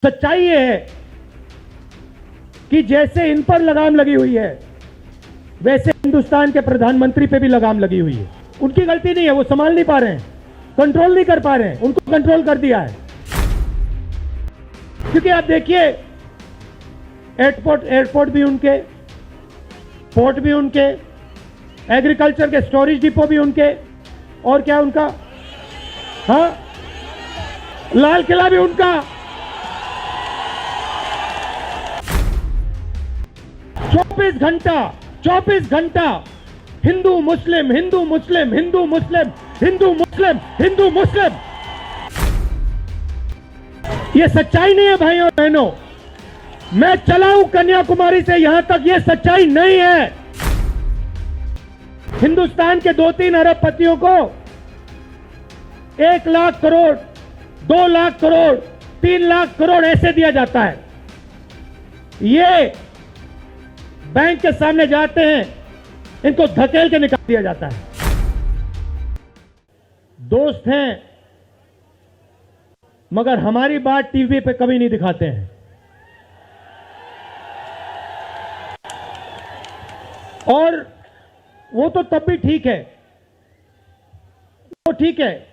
सच्चाई ये है कि जैसे इन पर लगाम लगी हुई है वैसे हिंदुस्तान के प्रधानमंत्री पे भी लगाम लगी हुई है। उनकी गलती नहीं है, वो संभाल नहीं पा रहे हैं, कंट्रोल नहीं कर पा रहे हैं, उनको कंट्रोल कर दिया है। क्योंकि आप देखिए एयरपोर्ट भी उनके, पोर्ट भी उनके, एग्रीकल्चर के स्टोरेज डिपो भी उनके, और क्या उनका, हाँ, लाल किला भी उनका। 24 घंटा हिंदू मुस्लिम, हिंदू मुस्लिम, हिंदू मुस्लिम, हिंदू मुस्लिम, हिंदू मुस्लिम। ये सच्चाई नहीं है भाइयों और बहनों। मैं चला हूं कन्याकुमारी से यहां तक, ये सच्चाई नहीं है। हिंदुस्तान के 2-3 अरबपतियों को 1 लाख करोड़, 2 लाख करोड़, 3 लाख करोड़ ऐसे दिया जाता है। ये बैंक के सामने जाते हैं, इनको धकेल के निकाल दिया जाता है। दोस्त हैं मगर हमारी बात टीवी पे कभी नहीं दिखाते हैं। और वो तो तब भी ठीक है, वो ठीक है,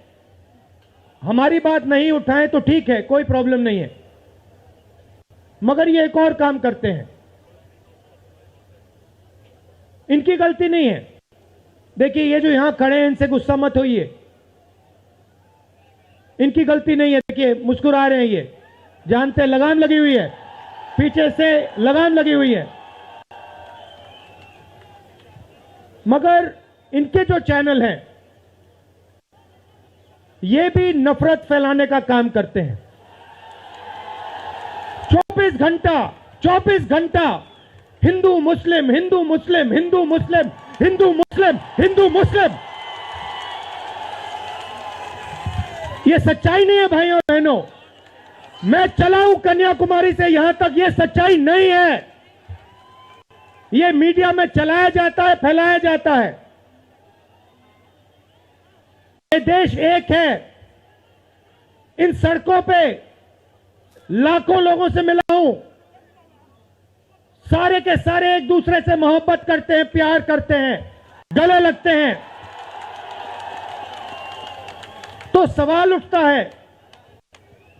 हमारी बात नहीं उठाएं तो ठीक है, कोई प्रॉब्लम नहीं है। मगर ये एक और काम करते हैं, इनकी गलती नहीं है। देखिए ये जो यहां खड़े हैं, इनसे गुस्सा मत होइए, इनकी गलती नहीं है। देखिए मुस्कुरा रहे हैं, ये जानते हैं लगाम लगी हुई है, पीछे से लगाम लगी हुई है। मगर इनके जो चैनल हैं ये भी नफरत फैलाने का काम करते हैं। 24 घंटा हिंदू मुस्लिम, हिंदू मुस्लिम, हिंदू मुस्लिम, हिंदू मुस्लिम, हिंदू मुस्लिम। ये सच्चाई नहीं है भाइयों और बहनों। मैं चला हूं कन्याकुमारी से यहां तक, ये सच्चाई नहीं है। ये मीडिया में चलाया जाता है, फैलाया जाता है। ये देश एक है। इन सड़कों पे लाखों लोगों से मिला हूं, सारे के सारे एक दूसरे से मोहब्बत करते हैं, प्यार करते हैं, गले लगते हैं। तो सवाल उठता है,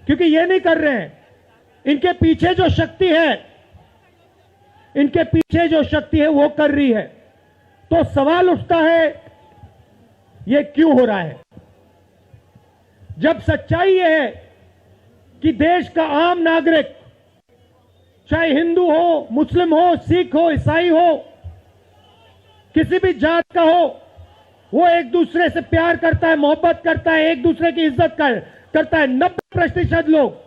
क्योंकि ये नहीं कर रहे हैं, इनके पीछे जो शक्ति है, इनके पीछे जो शक्ति है वो कर रही है। तो सवाल उठता है ये क्यों हो रहा है, जब सच्चाई ये है कि देश का आम नागरिक, चाहे हिंदू हो, मुस्लिम हो, सिख हो, ईसाई हो, किसी भी जात का हो, वो एक दूसरे से प्यार करता है, मोहब्बत करता है, एक दूसरे की इज्जत करता है। 90% लोग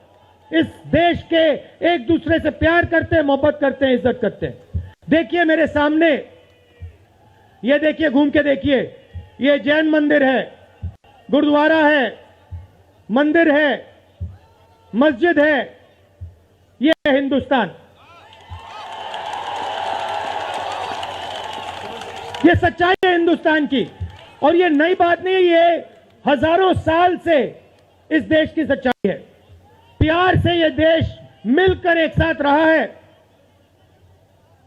इस देश के एक दूसरे से प्यार करते हैं, मोहब्बत करते हैं, इज्जत करते हैं। देखिए मेरे सामने, ये देखिए, घूम के देखिए, ये जैन मंदिर है, गुरुद्वारा है, मंदिर है, मस्जिद है। ये है हिंदुस्तान। ये सच्चाई है हिंदुस्तान की, और ये नई बात नहीं है, ये हजारों साल से इस देश की सच्चाई है। प्यार से ये देश मिलकर एक साथ रहा है।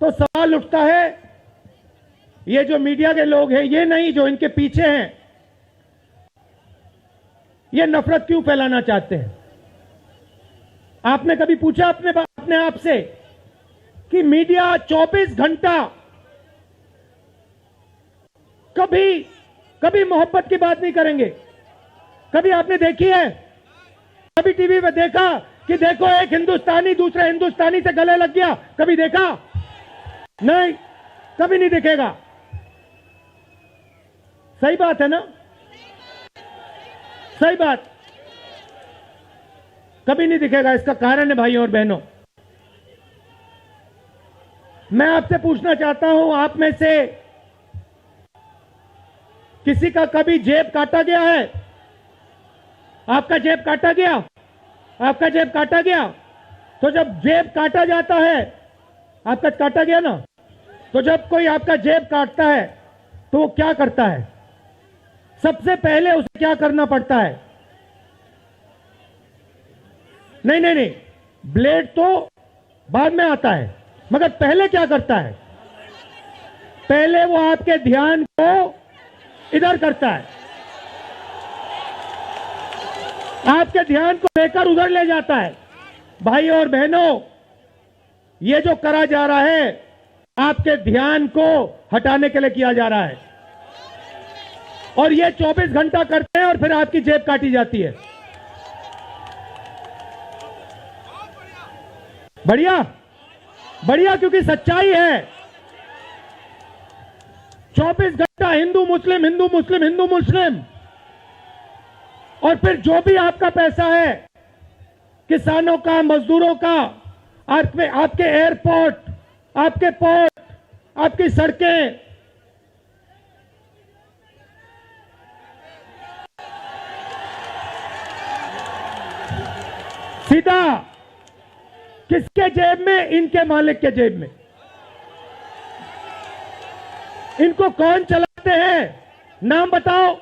तो सवाल उठता है, ये जो मीडिया के लोग हैं, ये नहीं, जो इनके पीछे हैं, ये नफरत क्यों फैलाना चाहते हैं? आपने कभी पूछा अपने आप से कि मीडिया 24 घंटा कभी मोहब्बत की बात नहीं करेंगे? कभी आपने देखी है? कभी टीवी पे देखा कि देखो एक हिंदुस्तानी दूसरे हिंदुस्तानी से गले लग गया? कभी देखा? नहीं, कभी नहीं दिखेगा। सही बात है ना? सही बात, कभी नहीं दिखेगा। इसका कारण है भाइयों और बहनों, मैं आपसे पूछना चाहता हूं, आप में से किसी का कभी जेब काटा गया है? आपका जेब काटा गया? आपका जेब काटा गया? तो जब जेब काटा जाता है, आपका काटा गया ना, तो जब कोई आपका जेब काटता है तो वो क्या करता है? सबसे पहले उसे क्या करना पड़ता है? नहीं, ब्लेड तो बाद में आता है, मगर पहले क्या करता है? पहले वो आपके ध्यान को इधर करता है, आपके ध्यान को लेकर उधर ले जाता है। भाई और बहनों, ये जो करा जा रहा है आपके ध्यान को हटाने के लिए किया जा रहा है, और ये 24 घंटा करते हैं और फिर आपकी जेब काटी जाती है। बढ़िया बढ़िया, क्योंकि सच्चाई है। 24 घंटा हिंदू मुस्लिम, हिंदू मुस्लिम, हिंदू मुस्लिम, और फिर जो भी आपका पैसा है, किसानों का, मजदूरों का, आपके एयरपोर्ट, आपके पोर्ट, आपकी सड़कें, सीधा किसके जेब में? इनके मालिक के जेब में। इनको कौन चलाते हैं? नाम बताओ।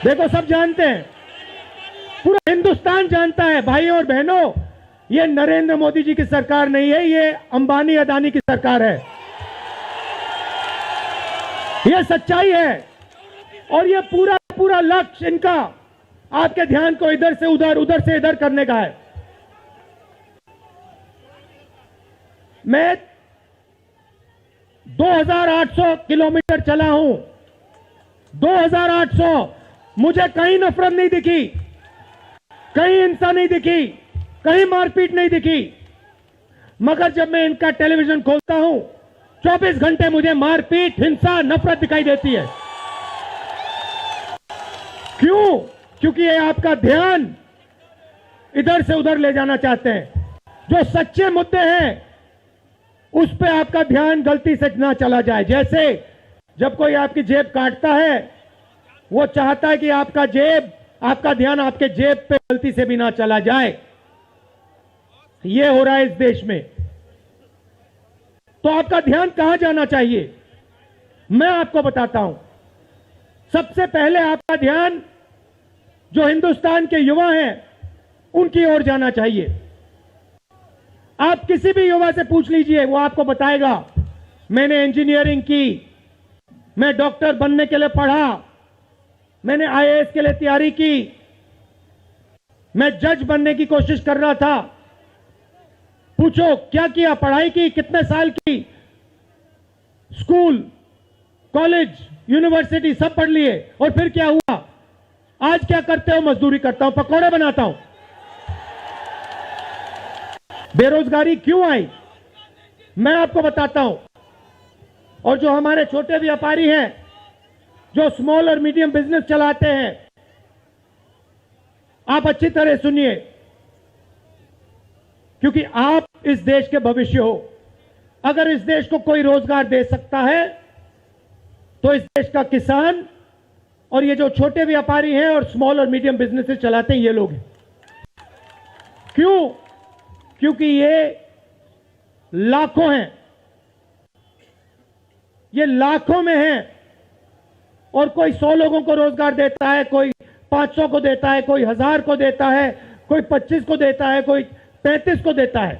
देखो, सब जानते हैं, पूरा हिंदुस्तान जानता है। भाइयों और बहनों, ये नरेंद्र मोदी जी की सरकार नहीं है, ये अंबानी अदानी की सरकार है। ये सच्चाई है, और ये पूरा पूरा लक्ष्य इनका आपके ध्यान को इधर से उधर, उधर से इधर करने का है। मैं 2800 किलोमीटर चला हूं, 2800। मुझे कहीं नफरत नहीं दिखी, कहीं हिंसा नहीं दिखी, कहीं मारपीट नहीं दिखी। मगर जब मैं इनका टेलीविजन खोलता हूं, 24 घंटे मुझे मारपीट, हिंसा, नफरत दिखाई देती है। क्यों? क्योंकि ये आपका ध्यान इधर से उधर ले जाना चाहते हैं। जो सच्चे मुद्दे हैं उस पे आपका ध्यान गलती से ना चला जाए। जैसे जब कोई आपकी जेब काटता है, वो चाहता है कि आपका ध्यान आपके जेब पे गलती से भी ना चला जाए। ये हो रहा है इस देश में। तो आपका ध्यान कहां जाना चाहिए? मैं आपको बताता हूं। सबसे पहले आपका ध्यान जो हिंदुस्तान के युवा हैं उनकी ओर जाना चाहिए। आप किसी भी युवा से पूछ लीजिए, वो आपको बताएगा, मैंने इंजीनियरिंग की, मैं डॉक्टर बनने के लिए पढ़ा, मैंने आईएएस के लिए तैयारी की, मैं जज बनने की कोशिश कर रहा था। पूछो क्या किया? पढ़ाई की, कितने साल की? स्कूल, कॉलेज, यूनिवर्सिटी सब पढ़ लिए, और फिर क्या हुआ? आज क्या करते हो? मजदूरी करता हूं, पकौड़े बनाता हूं। बेरोजगारी क्यों आई? मैं आपको बताता हूं। और जो हमारे छोटे व्यापारी हैं, जो स्मॉल और मीडियम बिजनेस चलाते हैं, आप अच्छी तरह सुनिए, क्योंकि आप इस देश के भविष्य हो। अगर इस देश को कोई रोजगार दे सकता है तो इस देश का किसान और ये जो छोटे व्यापारी हैं और स्मॉल और मीडियम बिजनेसेस चलाते हैं, ये लोग हैं। क्यों? क्योंकि ये लाखों हैं, ये लाखों में हैं, और कोई 100 लोगों को रोजगार देता है, कोई 500 को देता है, कोई 1000 को देता है, कोई 25 को देता है, कोई 35 को देता है,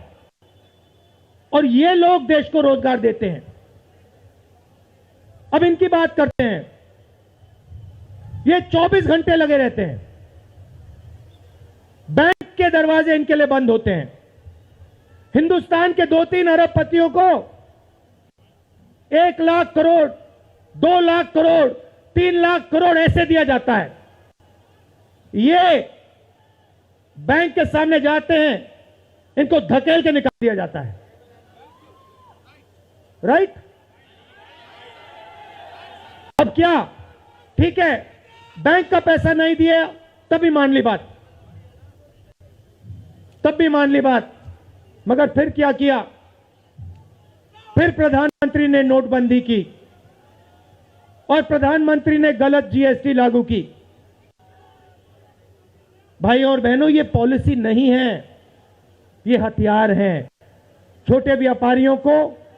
और ये लोग देश को रोजगार देते हैं। अब इनकी बात करते हैं। ये 24 घंटे लगे रहते हैं, बैंक के दरवाजे इनके लिए बंद होते हैं। हिंदुस्तान के 2-3 अरबपतियों को 1 लाख करोड़, 2 लाख करोड़, 3 लाख करोड़ ऐसे दिया जाता है। ये बैंक के सामने जाते हैं, इनको धकेल के निकाल दिया जाता है। राइट? अब क्या? ठीक है, बैंक का पैसा नहीं दिया तब भी मान ली बात, तब भी मान ली बात। मगर फिर क्या किया? फिर प्रधानमंत्री ने नोटबंदी की और प्रधानमंत्री ने गलत जीएसटी लागू की। भाइयों और बहनों, ये पॉलिसी नहीं है, ये हथियार है। छोटे व्यापारियों को,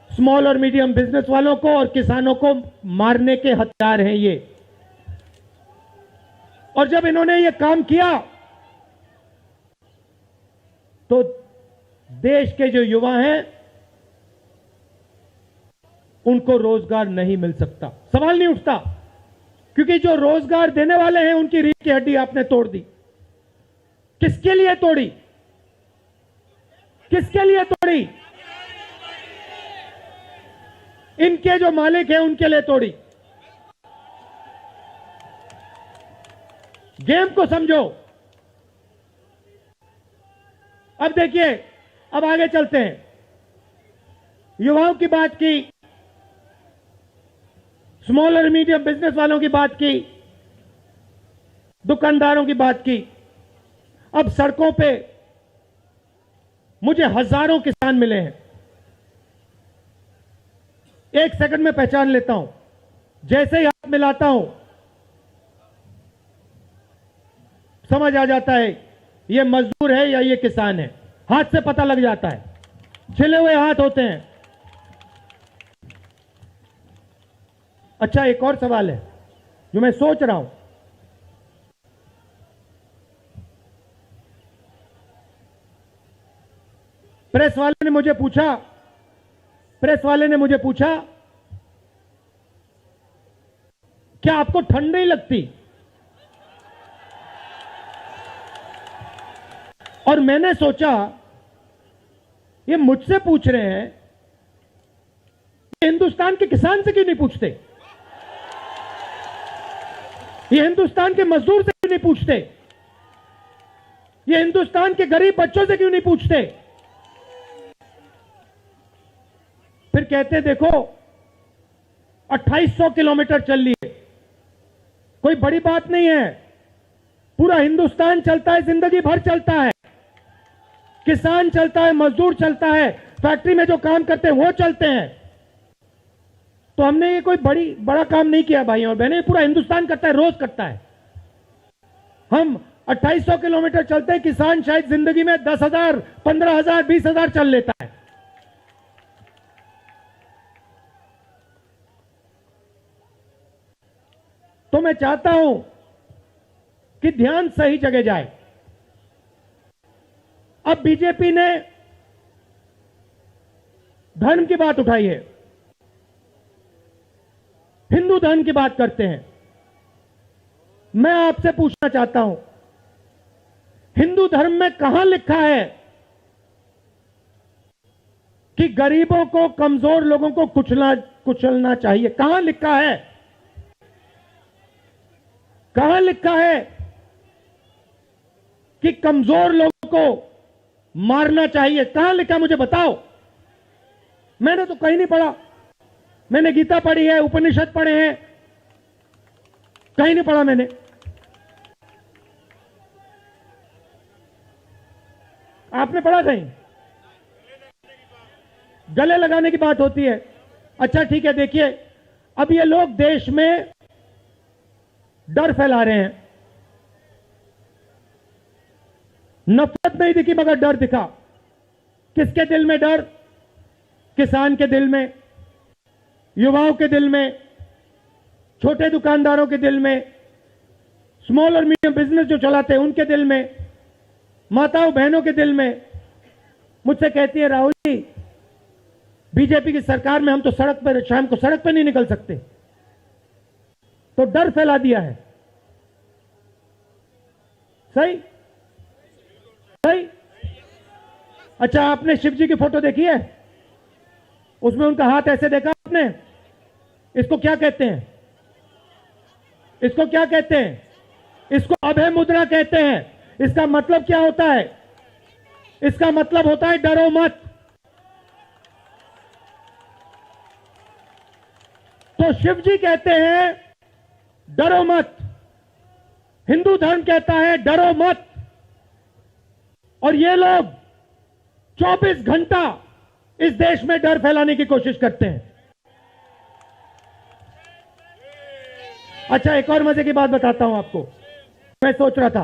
स्मॉल और मीडियम बिजनेस वालों को और किसानों को मारने के हथियार हैं ये। और जब इन्होंने ये काम किया तो देश के जो युवा हैं उनको रोजगार नहीं मिल सकता, सवाल नहीं उठता। क्योंकि जो रोजगार देने वाले हैं उनकी रीढ़ की हड्डी आपने तोड़ दी। किसके लिए तोड़ी? किसके लिए तोड़ी? इनके जो मालिक हैं उनके लिए तोड़ी। गेम को समझो। अब देखिए, अब आगे चलते हैं। युवाओं की बात की, स्मॉल और मीडियम बिजनेस वालों की बात की, दुकानदारों की बात की। अब सड़कों पे मुझे हजारों किसान मिले हैं। एक सेकंड में पहचान लेता हूं, जैसे ही हाथ मिलाता हूं समझ आ जाता है ये मजदूर है या ये किसान है। हाथ से पता लग जाता है, छिले हुए हाथ होते हैं। अच्छा, एक और सवाल है जो मैं सोच रहा हूं। प्रेस वाले ने मुझे पूछा क्या आपको ठंड नहीं लगती? और मैंने सोचा ये मुझसे पूछ रहे हैं, हिंदुस्तान के किसान से क्यों नहीं पूछते? ये हिंदुस्तान के मजदूर से क्यों नहीं पूछते? ये हिंदुस्तान के गरीब बच्चों से क्यों नहीं पूछते? फिर कहते देखो 2800 किलोमीटर चल लिए, कोई बड़ी बात नहीं है। पूरा हिंदुस्तान चलता है, जिंदगी भर चलता है। किसान चलता है, मजदूर चलता है, फैक्ट्री में जो काम करते हैं वो चलते हैं। तो हमने ये कोई बड़ा काम नहीं किया भाई और बहनें, पूरा हिंदुस्तान करता है, रोज करता है। हम 2800 किलोमीटर चलते हैं, किसान शायद जिंदगी में 10,000, 15,000, 20,000 चल लेता है। तो मैं चाहता हूं कि ध्यान सही जगह जाए। अब बीजेपी ने धर्म की बात उठाई है, हिंदू धर्म की बात करते हैं। मैं आपसे पूछना चाहता हूं, हिंदू धर्म में कहां लिखा है कि गरीबों को, कमजोर लोगों को कुचलना चाहिए? कहां लिखा है? कहां लिखा है कि कमजोर लोगों को मारना चाहिए? कहां लिखा, मुझे बताओ। मैंने तो कहीं नहीं पढ़ा। मैंने गीता पढ़ी है, उपनिषद पढ़े हैं, कहीं नहीं पढ़ा मैंने। आपने पढ़ा कहीं? गले लगाने की बात होती है। अच्छा ठीक है, देखिए अब ये लोग देश में डर फैला रहे हैं। नफरत नहीं दिखी मगर डर दिखा। किसके दिल में डर? किसान के दिल में, युवाओं के दिल में, छोटे दुकानदारों के दिल में, स्मॉल और मीडियम बिजनेस जो चलाते हैं उनके दिल में, माताओं बहनों के दिल में। मुझसे कहती है राहुल जी, बीजेपी की सरकार में हम तो सड़क पर, शाम को सड़क पर नहीं निकल सकते। तो डर फैला दिया है। सही सही। अच्छा, आपने शिव जी की फोटो देखी है? उसमें उनका हाथ ऐसे देखा आपने? इसको क्या कहते हैं? इसको क्या कहते हैं? इसको अभय मुद्रा कहते हैं। इसका मतलब क्या होता है? इसका मतलब होता है डरो मत। तो शिव जी कहते हैं डरो मत, हिंदू धर्म कहता है डरो मत, और ये लोग 24 घंटा इस देश में डर फैलाने की कोशिश करते हैं। अच्छा, एक और मजे की बात बताता हूं आपको। मैं सोच रहा था,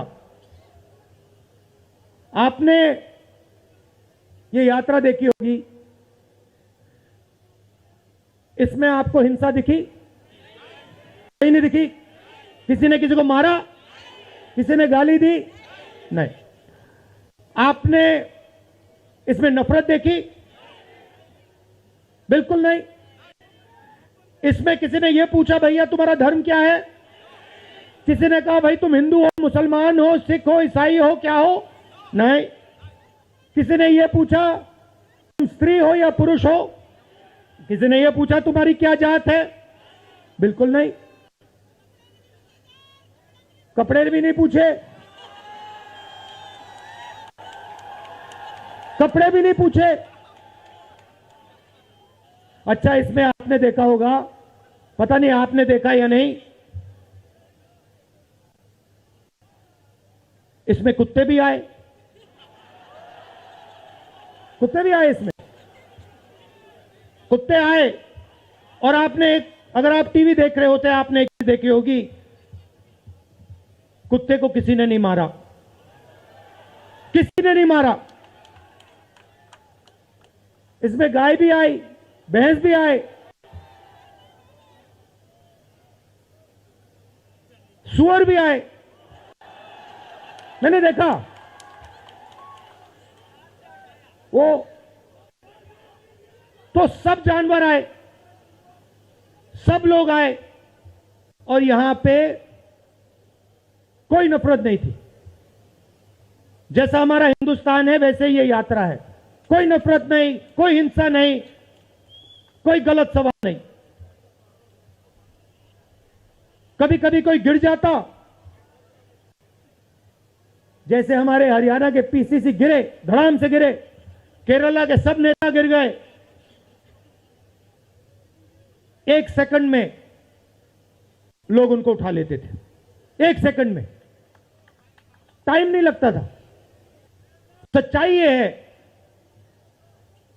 आपने ये यात्रा देखी होगी, इसमें आपको हिंसा दिखी? कहीं नहीं दिखी? किसी ने किसी को मारा? किसी ने गाली दी? नहीं। आपने इसमें नफरत देखी? बिल्कुल नहीं। इसमें किसी ने यह पूछा भैया तुम्हारा धर्म क्या है? किसी ने कहा भाई तुम हिंदू हो, मुसलमान हो, सिख हो, ईसाई हो, क्या हो? नहीं। किसी ने यह पूछा तुम स्त्री हो या पुरुष हो? किसी ने यह पूछा तुम्हारी क्या जात है? बिल्कुल नहीं। कपड़े भी नहीं पूछे, कपड़े भी नहीं पूछे। अच्छा, इसमें आपने देखा होगा, पता नहीं आपने देखा या नहीं, इसमें कुत्ते भी आए। कुत्ते भी आए इसमें, कुत्ते आए। और आपने अगर आप टीवी देख रहे होते आपने एक चीज देखी होगी, कुत्ते को किसी ने नहीं मारा, किसी ने नहीं मारा। इसमें गाय भी आई, भैंस भी आए, सुअर भी आए, मैंने देखा। वो तो सब जानवर आए, सब लोग आए, और यहां पे कोई नफरत नहीं थी। जैसा हमारा हिंदुस्तान है वैसे ही ये यात्रा है। कोई नफरत नहीं, कोई हिंसा नहीं, कोई गलत सवाल नहीं। कभी कभी कोई गिर जाता, जैसे हमारे हरियाणा के पीसीसी गिरे, धड़ाम से गिरे, केरला के सब नेता गिर गए, 1 सेकंड में लोग उनको उठा लेते थे। 1 सेकंड में, टाइम नहीं लगता था। सच्चाई यह है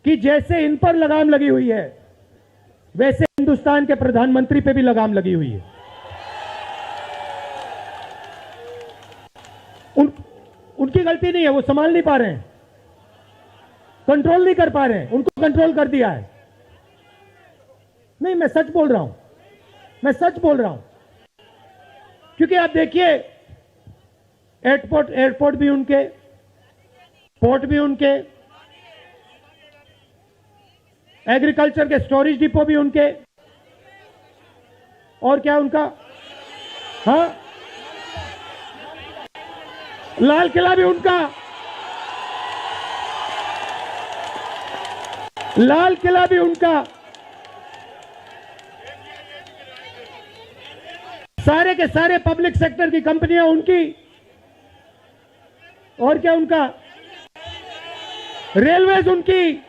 कि जैसे इन पर लगाम लगी हुई है वैसे हिंदुस्तान के प्रधानमंत्री पे भी लगाम लगी हुई है। उनकी गलती नहीं है, वो संभाल नहीं पा रहे हैं, कंट्रोल नहीं कर पा रहे हैं, उनको कंट्रोल कर दिया है। नहीं, मैं सच बोल रहा हूं, मैं सच बोल रहा हूं। क्योंकि आप देखिए, एयरपोर्ट भी उनके, पोर्ट भी उनके, एग्रीकल्चर के स्टोरेज डिपो भी उनके, और क्या उनका, हाँ, लाल किला भी उनका, लाल किला भी उनका, सारे के सारे पब्लिक सेक्टर की कंपनियां उनकी, और क्या उनका, रेलवेज उनकी।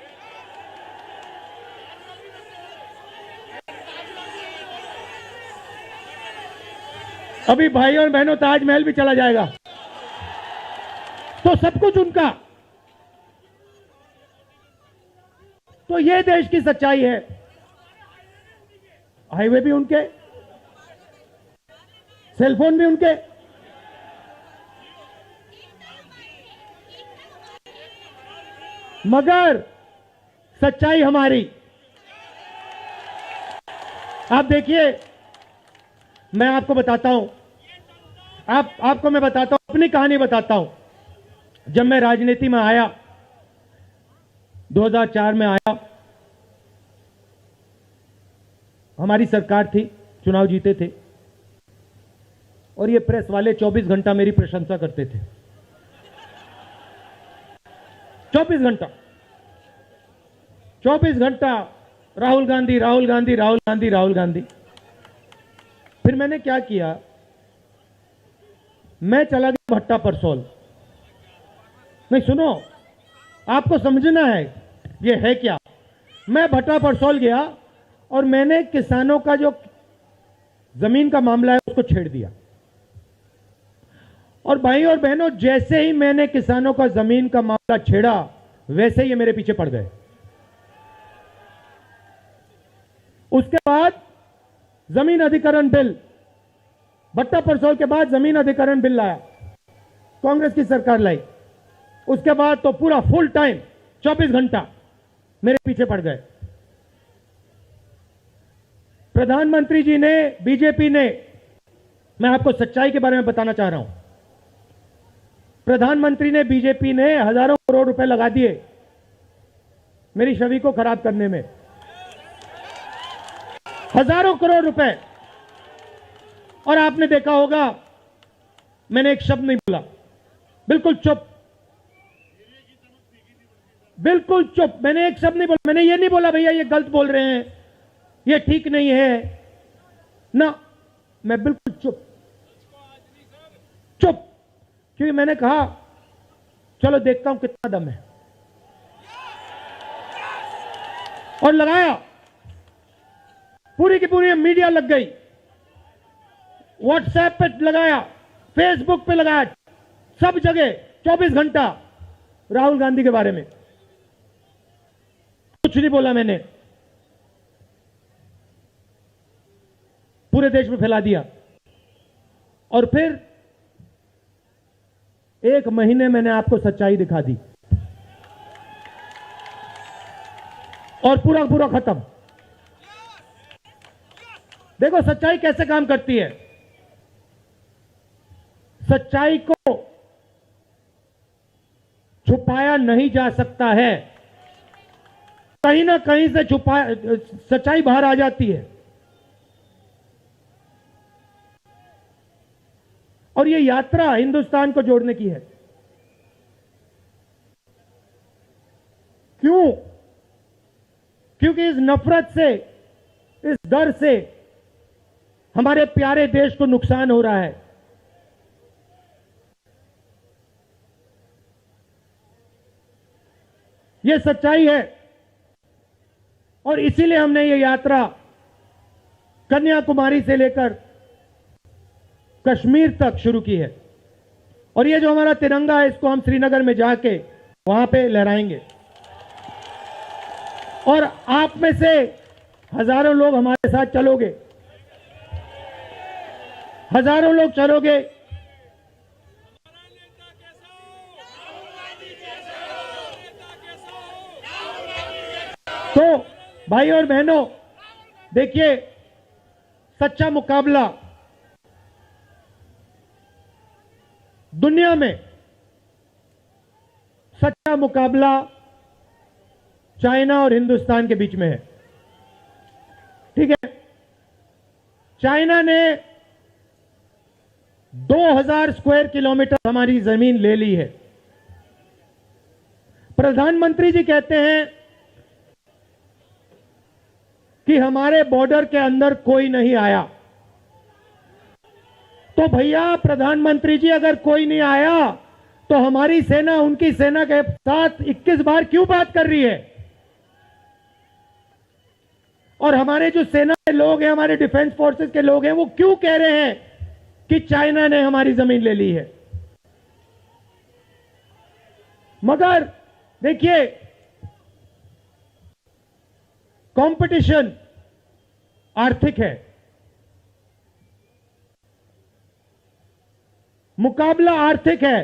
अभी भाई और बहनों ताजमहल भी चला जाएगा, तो सब कुछ उनका। तो ये देश की सच्चाई है। हाईवे भी उनके, सेलफोन भी उनके, मगर सच्चाई हमारी। आप देखिए, मैं आपको बताता हूं, आपको मैं बताता हूं, अपनी कहानी बताता हूं। जब मैं राजनीति में आया, 2004 में आया, हमारी सरकार थी, चुनाव जीते थे, और ये प्रेस वाले 24 घंटा मेरी प्रशंसा करते थे। 24 घंटा, 24 घंटा राहुल गांधी, राहुल गांधी, राहुल गांधी, राहुल गांधी। फिर मैंने क्या किया, मैं चला गया भट्टा परसोल। नहीं, सुनो, आपको समझना है ये है क्या। मैं भट्टा परसोल गया और मैंने किसानों का जो जमीन का मामला है उसको छेड़ दिया। और भाई और बहनों, जैसे ही मैंने किसानों का जमीन का मामला छेड़ा, वैसे ही ये मेरे पीछे पड़ गए। उसके बाद जमीन अधिकरण बिल, भट्टा परसोल के बाद जमीन अधिकरण बिल लाया, कांग्रेस की सरकार लाई। उसके बाद तो पूरा फुल टाइम 24 घंटा मेरे पीछे पड़ गए। प्रधानमंत्री जी ने, बीजेपी ने, मैं आपको सच्चाई के बारे में बताना चाह रहा हूं, प्रधानमंत्री ने, बीजेपी ने हजारों करोड़ रुपए लगा दिए मेरी छवि को खराब करने में। हजारों करोड़ रुपए। और आपने देखा होगा मैंने एक शब्द नहीं बोला, बिल्कुल चुप, बिल्कुल चुप। मैंने एक शब्द नहीं बोला। मैंने ये नहीं बोला भैया ये गलत बोल रहे हैं, ये ठीक नहीं है ना, मैं बिल्कुल चुप चुप, क्योंकि मैंने कहा चलो देखता हूं कितना दम है, और लगाया। पूरी की पूरी मीडिया लग गई, व्हाट्सएप पे लगाया, फेसबुक पे लगाया, सब जगह 24 घंटा राहुल गांधी के बारे में। कुछ नहीं बोला मैंने, पूरे देश में फैला दिया। और फिर 1 महीने मैंने आपको सच्चाई दिखा दी और पूरा पूरा खत्म। देखो सच्चाई कैसे काम करती है। सच्चाई को छुपाया नहीं जा सकता है, कहीं ना कहीं से सच्चाई बाहर आ जाती है। और ये यात्रा हिंदुस्तान को जोड़ने की है। क्यों? क्योंकि इस नफरत से, इस डर से हमारे प्यारे देश को नुकसान हो रहा है। यह सच्चाई है और इसीलिए हमने ये यात्रा कन्याकुमारी से लेकर कश्मीर तक शुरू की है। और ये जो हमारा तिरंगा है इसको हम श्रीनगर में जाके वहां पे लहराएंगे। और आप में से हजारों लोग हमारे साथ चलोगे, हजारों लोग चलोगे। तो भाई और बहनों देखिए, सच्चा मुकाबला दुनिया में, सच्चा मुकाबला चाइना और हिंदुस्तान के बीच में है। ठीक है, चाइना ने 2000 स्क्वायर किलोमीटर हमारी जमीन ले ली है। प्रधानमंत्री जी कहते हैं कि हमारे बॉर्डर के अंदर कोई नहीं आया। तो भैया प्रधानमंत्री जी अगर कोई नहीं आया तो हमारी सेना उनकी सेना के साथ 21 बार क्यों बात कर रही है? और हमारे जो सेना के लोग हैं, हमारे डिफेंस फोर्सेस के लोग हैं, वो क्यों कह रहे हैं कि चाइना ने हमारी जमीन ले ली है? मगर देखिए, कंपटीशन आर्थिक है, मुकाबला आर्थिक है।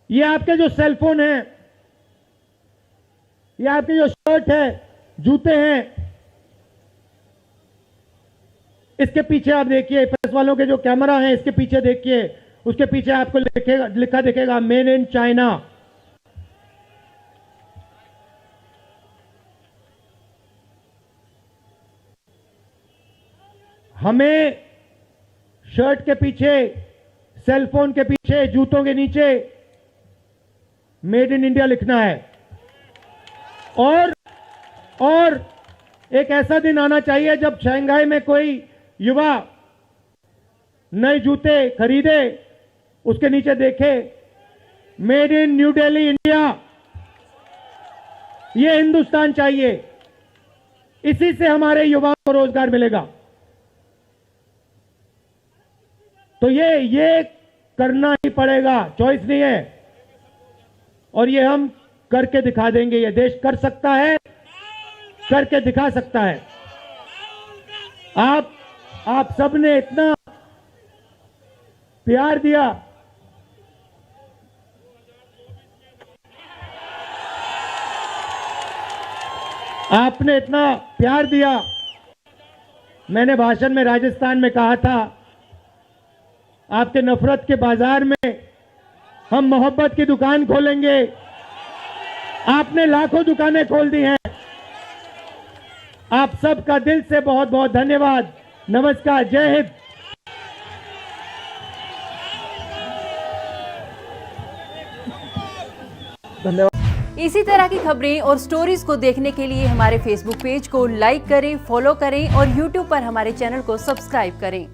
ये आपके जो सेलफोन है, ये आपके जो शर्ट है, जूते हैं, इसके पीछे आप देखिए, प्रेस वालों के जो कैमरा है इसके पीछे देखिए, उसके पीछे आपको लिखा दिखेगा मेड इन चाइना। हमें शर्ट के पीछे, सेलफोन के पीछे, जूतों के नीचे मेड इन इंडिया लिखना है। और एक ऐसा दिन आना चाहिए जब शंघाई में कोई युवा नए जूते खरीदे, उसके नीचे देखे made in new Delhi India. ये हिंदुस्तान चाहिए, इसी से हमारे युवाओं को रोजगार मिलेगा। तो ये करना ही पड़ेगा, चॉइस नहीं है। और ये हम करके दिखा देंगे। ये देश कर सकता है, करके दिखा सकता है। आप सबने इतना प्यार दिया, आपने इतना प्यार दिया। मैंने भाषण में राजस्थान में कहा था, आपके नफरत के बाजार में हम मोहब्बत की दुकान खोलेंगे। आपने लाखों दुकानें खोल दी हैं। आप सबका दिल से बहुत बहुत धन्यवाद। नमस्कार, जय हिंद। धन्यवाद। इसी तरह की खबरें और स्टोरीज को देखने के लिए हमारे फेसबुक पेज को लाइक करें, फॉलो करें और यूट्यूब पर हमारे चैनल को सब्सक्राइब करें।